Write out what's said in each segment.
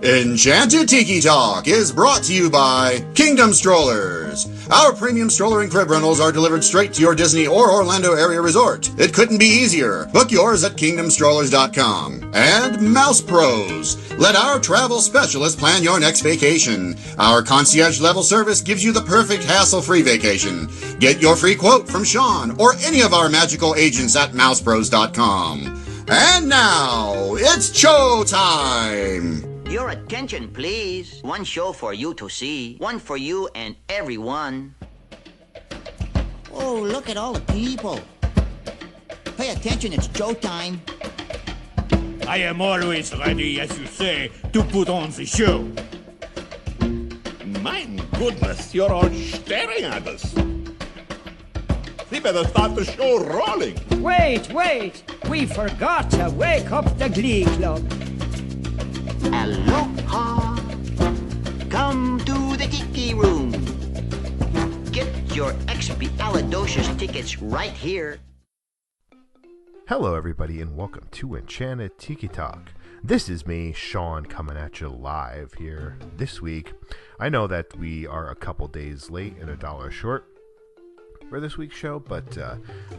Enchanted Tiki Talk is brought to you by Kingdom Strollers. Our premium stroller and crib rentals are delivered straight to your Disney or Orlando area resort. It couldn't be easier. Book yours at kingdomstrollers.com. And Mouse Pros. Let our travel specialist plan your next vacation. Our concierge level service gives you the perfect hassle-free vacation. Get your free quote from Sean or any of our magical agents at mousepros.com. And now, it's show time! Your attention, please. One show for you to see. One for you and everyone. Oh, look at all the people. Pay attention, it's show time. I am always ready, as you say, to put on the show. My goodness, you're all staring at us. We better start the show rolling. Wait! We forgot to wake up the Glee Club. Aloha. Come to the Tiki Room. Get your expialidocious tickets right here. Hello everybody and welcome to Enchanted Tiki Talk. This is me, Sean, coming at you live here this week. I know that we are a couple days late and $1 short for this week's show, but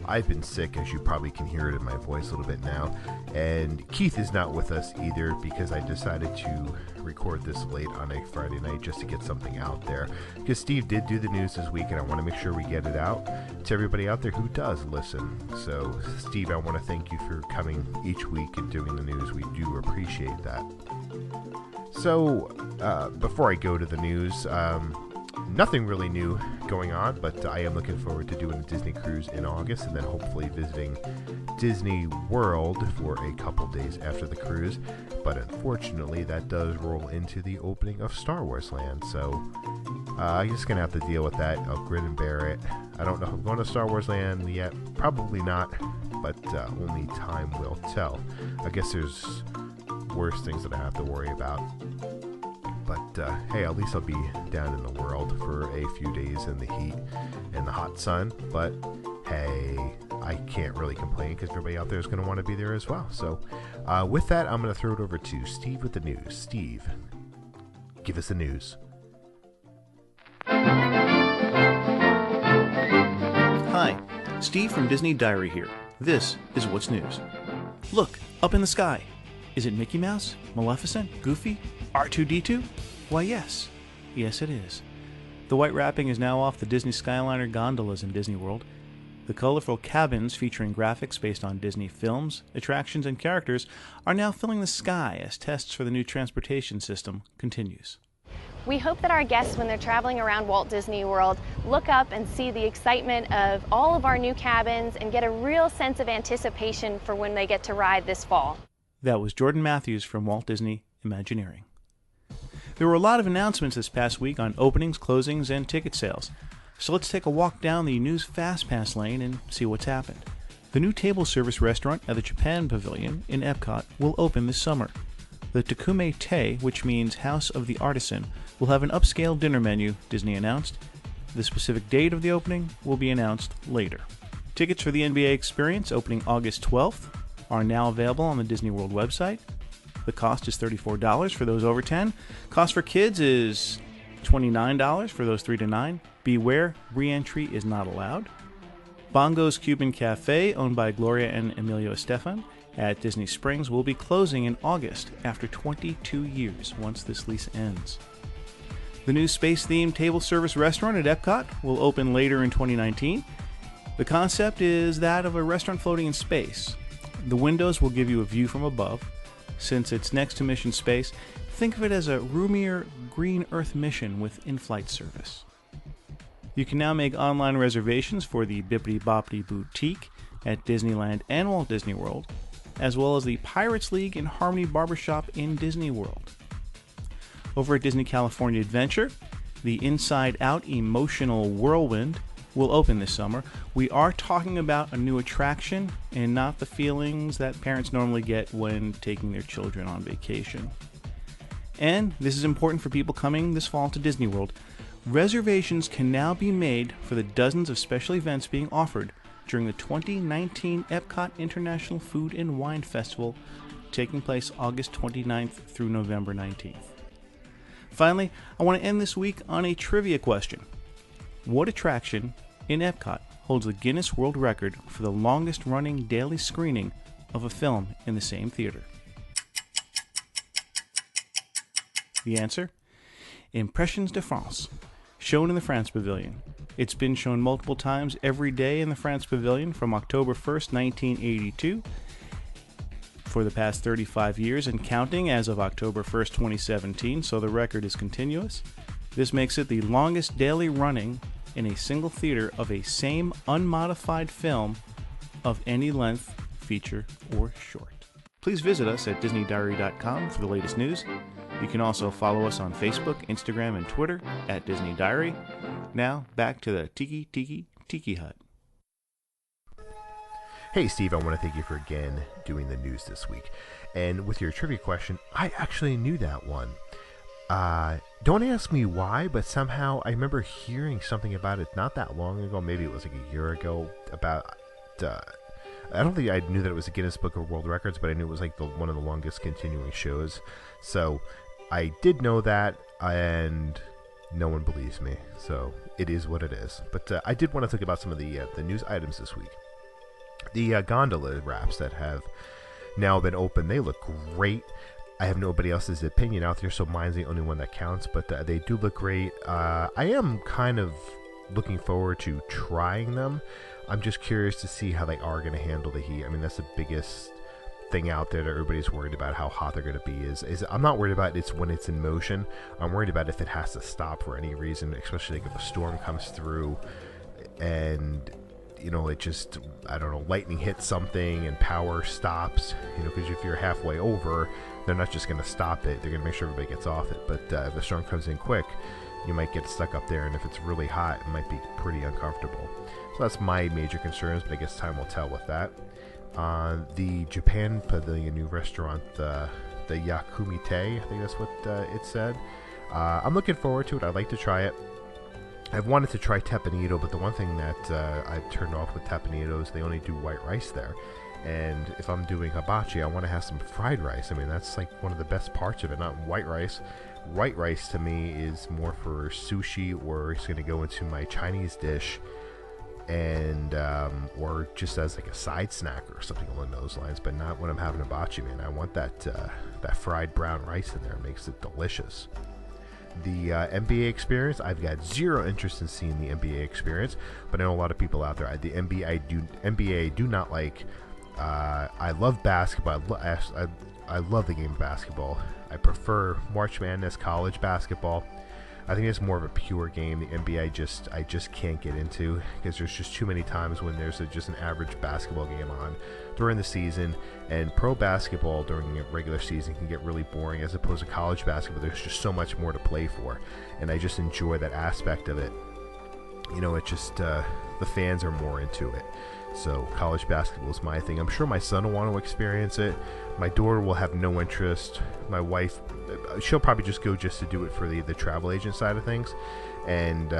I've been sick, as you probably can hear it in my voice a little bit now, and Keith is not with us either because I decided to record this late on a Friday night just to get something out there, because Steve did do the news this week and I want to make sure we get it out to everybody out there who does listen. So Steve, I want to thank you for coming each week and doing the news. We do appreciate that. So before I go to the news, nothing really new going on, but I am looking forward to doing a Disney cruise in August and then hopefully visiting Disney World for a couple days after the cruise. But unfortunately, that does roll into the opening of Star Wars Land, so I'm just going to have to deal with that. I'll grin and bear it. I don't know if I'm going to Star Wars Land yet. Probably not, but only time will tell. I guess there's worse things that I have to worry about. But hey, at least I'll be down in the world for a few days in the heat and the hot sun. But hey, I can't really complain because everybody out there is going to want to be there as well. So with that, I'm going to throw it over to Steve with the news. Steve, give us the news. Hi, Steve from Disney Diary here. This is What's News. Look, up in the sky. Is it Mickey Mouse, Maleficent, Goofy, R2-D2? Why, yes. Yes, it is. The white wrapping is now off the Disney Skyliner gondolas in Disney World. The colorful cabins featuring graphics based on Disney films, attractions, and characters are now filling the sky as tests for the new transportation system continues. We hope that our guests, when they're traveling around Walt Disney World, look up and see the excitement of all of our new cabins and get a real sense of anticipation for when they get to ride this fall. That was Jordan Matthews from Walt Disney Imagineering. There were a lot of announcements this past week on openings, closings, and ticket sales. So let's take a walk down the news fast pass lane and see what's happened. The new table service restaurant at the Japan Pavilion in Epcot will open this summer. The Takume Te, which means House of the Artisan, will have an upscale dinner menu, Disney announced. The specific date of the opening will be announced later. Tickets for the NBA Experience, opening August 12th, are now available on the Disney World website. The cost is $34 for those over 10. Cost for kids is $29 for those 3 to 9. Beware, re-entry is not allowed. Bongo's Cuban Cafe, owned by Gloria and Emilio Estefan at Disney Springs, will be closing in August after 22 years once this lease ends. The new space-themed table service restaurant at Epcot will open later in 2019. The concept is that of a restaurant floating in space. The windows will give you a view from above. Since it's next to mission space, think of it as a roomier green Earth mission with in-flight service. You can now make online reservations for the Bippity Boppity Boutique at Disneyland and Walt Disney World, as well as the Pirates League and Harmony Barbershop in Disney World. Over at Disney California Adventure, the Inside Out Emotional Whirlwind will open this summer. We are talking about a new attraction and not the feelings that parents normally get when taking their children on vacation. And this is important for people coming this fall to Disney World. Reservations can now be made for the dozens of special events being offered during the 2019 Epcot International Food and Wine Festival taking place August 29th through November 19th. Finally, I want to end this week on a trivia question. What attraction in Epcot holds the Guinness World Record for the longest running daily screening of a film in the same theater? The answer? Impressions de France, shown in the France Pavilion. It's been shown multiple times every day in the France Pavilion from October 1st, 1982 for the past 35 years and counting as of October 1st, 2017, so the record is continuous. This makes it the longest daily running in a single theater of a same unmodified film of any length, feature, or short. Please visit us at DisneyDiary.com for the latest news. You can also follow us on Facebook, Instagram, and Twitter at Disney Diary. Now, back to the Tiki Hut. Hey Steve, I want to thank you for again doing the news this week. And with your trivia question, I actually knew that one. Don't ask me why, but somehow I remember hearing something about it not that long ago. Maybe it was like a year ago about... I don't think I knew that it was a Guinness Book of World Records, but I knew it was like one of the longest continuing shows. So I did know that, and no one believes me. So it is what it is. But I did want to talk about some of the news items this week. The gondola wraps that have now been open, they look great. I have nobody else's opinion out there, so mine's the only one that counts, but they do look great. I am kind of looking forward to trying them. I'm just curious to see how they are going to handle the heat. I mean, that's the biggest thing out there that everybody's worried about, how hot they're going to be. Is I'm not worried about it's when it's in motion. I'm worried about if it has to stop for any reason, especially like if a storm comes through and, you know, it just, I don't know, lightning hits something and power stops, you know, because if you're halfway over, they're not just going to stop it. They're going to make sure everybody gets off it. But if the storm comes in quick, you might get stuck up there, and if it's really hot, it might be pretty uncomfortable. So that's my major concerns, but I guess time will tell with that. The Japan Pavilion new restaurant, the Yakumite, I think that's what it said. I'm looking forward to it. I'd like to try it. I've wanted to try teppanyaki, but the one thing that I've turned off with teppanyaki is they only do white rice there. And if I'm doing hibachi, I want to have some fried rice. I mean, that's like one of the best parts of it, not white rice. White rice to me is more for sushi, or it's going to go into my Chinese dish, and or just as like a side snack or something along those lines, but not when I'm having hibachi, man. I want that fried brown rice in there. It makes it delicious. The NBA experience, I've got zero interest in seeing the NBA experience, but I know a lot of people out there. The NBA do not like. I love basketball. I love the game of basketball. I prefer March Madness, college basketball. I think it's more of a pure game. The NBA I just can't get into, because there's just too many times when there's just an average basketball game on during the season, and pro basketball during a regular season can get really boring, as opposed to college basketball. There's just so much more to play for, and I just enjoy that aspect of it. You know, it just the fans are more into it. So college basketball is my thing. I'm sure my son will want to experience it. My daughter will have no interest. My wife, she'll probably just go just to do it for the travel agent side of things. And,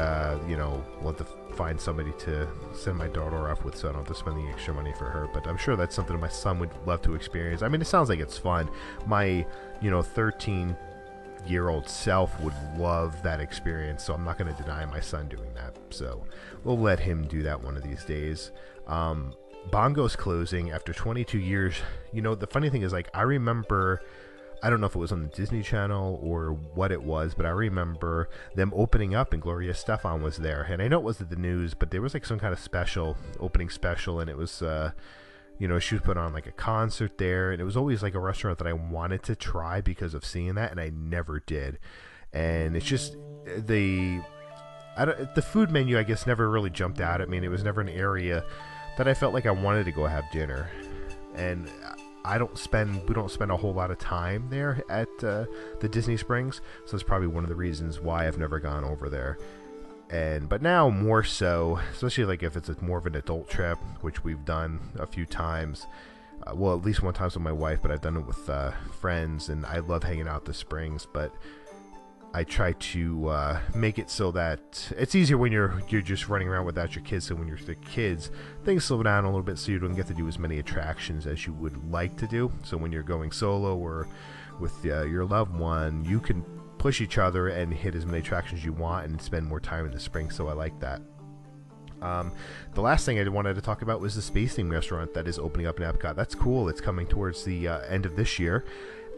you know, we'll have to find somebody to send my daughter off with, so I don't have to spend the extra money for her. But I'm sure that's something my son would love to experience. I mean, it sounds like it's fun. My, 13-year-old self would love that experience, so I'm not going to deny my son doing that. So we'll let him do that one of these days. Bongo's closing after 22 years. The funny thing is, like, I remember, I don't know if it was on the Disney Channel or what it was, but I remember them opening up and Gloria Estefan was there. And I know it wasn't the news, but there was like some kind of opening special, and it was, she was putting on like a concert there, and it was always like a restaurant that I wanted to try because of seeing that, and I never did. And it's just, the food menu, I guess, never really jumped out at me, and it was never an area that I felt like I wanted to go have dinner. And we don't spend a whole lot of time there at the Disney Springs, so that's probably one of the reasons why I've never gone over there. But now more so, especially like if it's more of an adult trip, which we've done a few times. Well, at least one time with my wife, but I've done it with friends, and I love hanging out at the Springs. But I try to make it so that it's easier when you're just running around without your kids. So when you're the kids, things slow down a little bit, so you don't get to do as many attractions as you would like to do. So when you're going solo or with your loved one, you can push each other and hit as many attractions as you want and spend more time in the spring. So I like that. The last thing I wanted to talk about was the Space Theme restaurant that is opening up in Epcot. That's cool. It's coming towards the end of this year.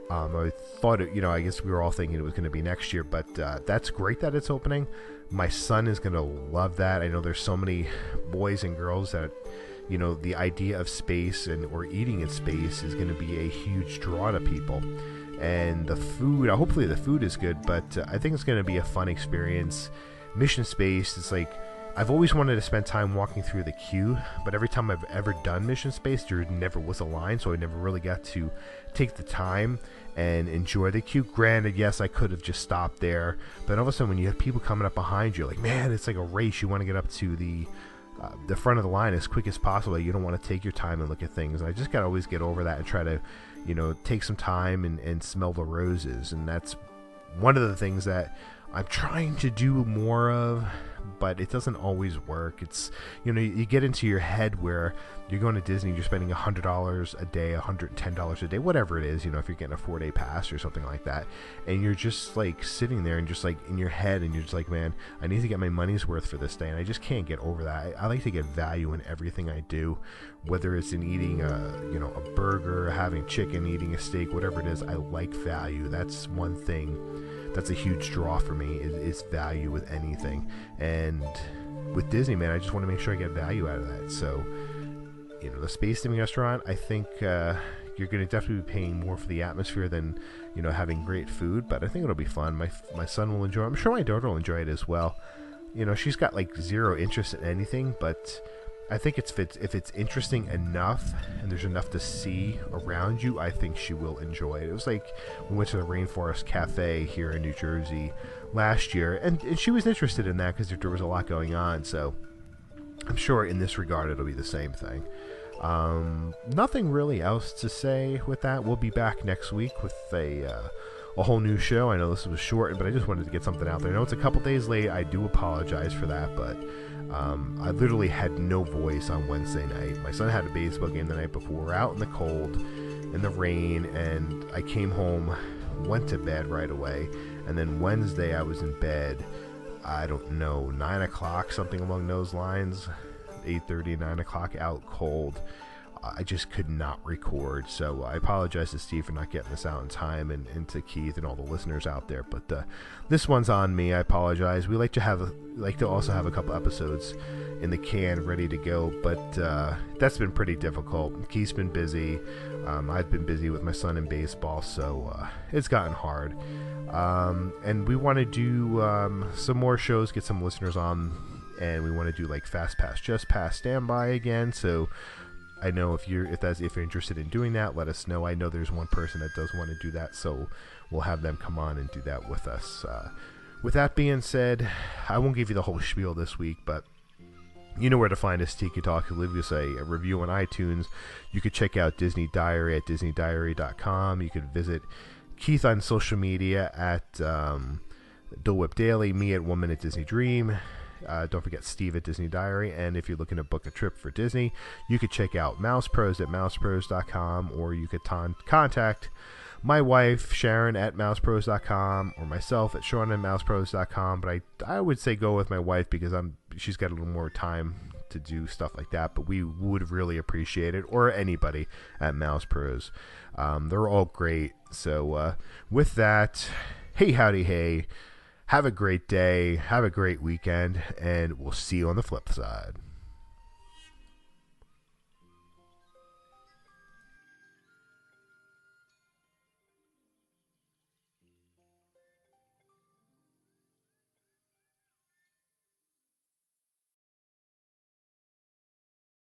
I thought, I guess we were all thinking it was going to be next year, but that's great that it's opening. My son is going to love that. I know there's so many boys and girls that, the idea of space or eating in space is going to be a huge draw to people. And the food, hopefully the food is good, but I think it's going to be a fun experience. Mission Space, it's like, I've always wanted to spend time walking through the queue, but every time I've ever done Mission Space, there never was a line, so I never really got to take the time and enjoy the queue. Granted, yes, I could have just stopped there, but all of a sudden when you have people coming up behind you, like, man, it's like a race. You want to get up to the front of the line as quick as possible. You don't want to take your time and look at things. And I just got to always get over that and try to, take some time and smell the roses. And that's one of the things that I'm trying to do more of, but it doesn't always work. It's, you get into your head where you're going to Disney, you're spending $100 a day, $110 a day, whatever it is, if you're getting a 4-day pass or something like that, and you're just like sitting there and just like in your head, and you're just like, man, I need to get my money's worth for this day, and I just can't get over that. I like to get value in everything I do, whether it's in eating a burger, having chicken, eating a steak, whatever it is. I like value. That's one thing that's a huge draw for me, is value with anything. And with Disney, man, I just want to make sure I get value out of that. So, the Space Theme restaurant, I think you're going to definitely be paying more for the atmosphere than, having great food, but I think it'll be fun. My son will enjoy it. I'm sure my daughter will enjoy it as well. She's got like zero interest in anything, but I think if it's interesting enough and there's enough to see around you, I think she will enjoy it. It was like we went to the Rainforest Cafe here in New Jersey last year, and she was interested in that because there was a lot going on. So I'm sure in this regard it'll be the same thing. Nothing really else to say with that. We'll be back next week with a whole new show. I know this was short, but I just wanted to get something out there. I know it's a couple days late. I do apologize for that, but I literally had no voice on Wednesday night. My son had a baseball game the night before. We're out in the cold, in the rain, and I came home, went to bed right away, and then Wednesday I was in bed, I don't know, 9 o'clock, something along those lines, 8:30, 9 o'clock, out cold. I just could not record, so I apologize to Steve for not getting this out in time, and to Keith and all the listeners out there, but this one's on me. I apologize. We like to also have a couple episodes in the can ready to go, but that's been pretty difficult. Keith's been busy. I've been busy with my son in baseball, so it's gotten hard. And we want to do some more shows, get some listeners on, and we want to do like Fast Pass, Just Pass, Standby again, so I know if you're interested in doing that, let us know. I know there's one person that does want to do that, so we'll have them come on and do that with us. With that being said, I won't give you the whole spiel this week, but you know where to find us, Tiki Talk. Leave us a review on iTunes. You could check out Disney Diary at DisneyDiary.com. You could visit Keith on social media at Dole Whip Daily, me at 1 Minute Disney Dream. Don't forget Steve at Disney Diary. And if you're looking to book a trip for Disney, you could check out Mouse Pros at mousepros.com, or you could contact my wife, Sharon, at mousepros.com, or myself at Sean at mousepros.com. But I would say go with my wife because she's got a little more time to do stuff like that. But we would really appreciate it, or anybody at Mouse Pros. They're all great. So with that, hey, howdy, hey. Have a great day, have a great weekend, and we'll see you on the flip side.